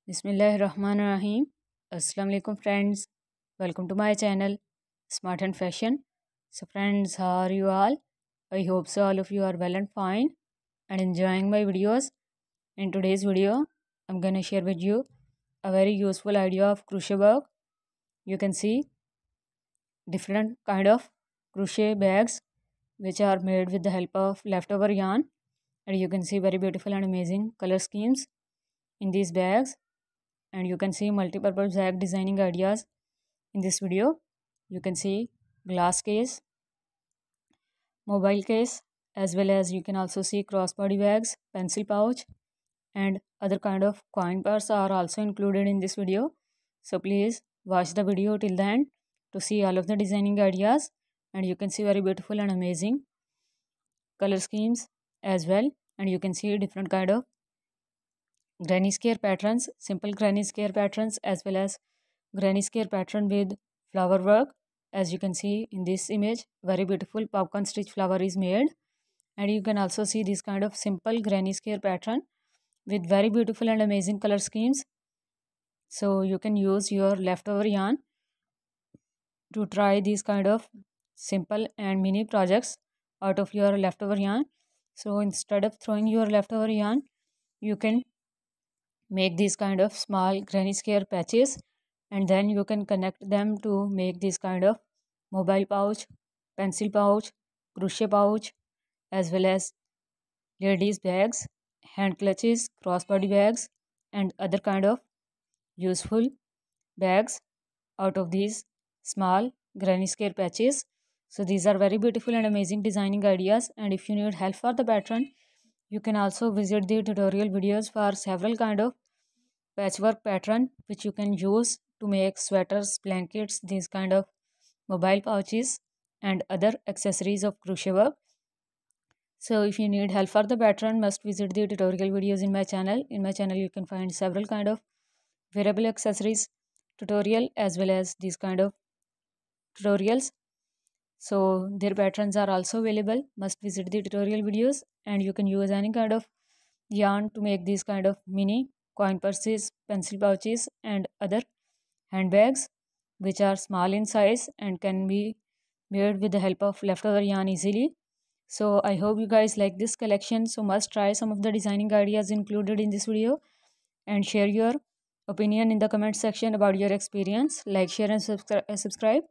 Bismillahirrahmanirrahim. Assalamu alaikum friends. Welcome to my channel Smart and Fashion. So friends, how are you all? I hope so all of you are well and fine and enjoying my videos. In today's video, I'm gonna share with you a very useful idea of crochet work. You can see different kind of crochet bags which are made with the help of leftover yarn, and you can see very beautiful and amazing color schemes in these bags, and you can see multi-purpose bag designing ideas in this video. You can see glass case, mobile case, as well as you can also see crossbody bags, pencil pouch, and other kind of coin purse are also included in this video. So please watch the video till the end to see all of the designing ideas, and you can see very beautiful and amazing color schemes as well, and you can see different kind of granny square patterns, simple granny square patterns, as well as granny square pattern with flower work. As you can see in this image, very beautiful popcorn stitch flower is made, and you can also see this kind of simple granny square pattern with very beautiful and amazing color schemes. So you can use your leftover yarn to try these kind of simple and mini projects out of your leftover yarn. So instead of throwing your leftover yarn, you can make these kind of small granny square patches, and then you can connect them to make this kind of mobile pouch, pencil pouch, crochet pouch, as well as ladies bags, hand clutches, crossbody bags, and other kind of useful bags out of these small granny square patches. So these are very beautiful and amazing designing ideas, and if you need help for the pattern, you can also visit the tutorial videos for several kind of patchwork pattern which you can use to make sweaters, blankets, these kind of mobile pouches, and other accessories of crochet work. So if you need help for the pattern, must visit the tutorial videos in my channel. In my channel you can find several kind of wearable accessories tutorial as well as these kind of tutorials. So their patterns are also available. Must visit the tutorial videos, and you can use any kind of yarn to make these kind of mini coin purses, pencil pouches, and other handbags which are small in size and can be made with the help of leftover yarn easily. So I hope you guys like this collection. So must try some of the designing ideas included in this video and share your opinion in the comment section about your experience. Like, share, and subscribe.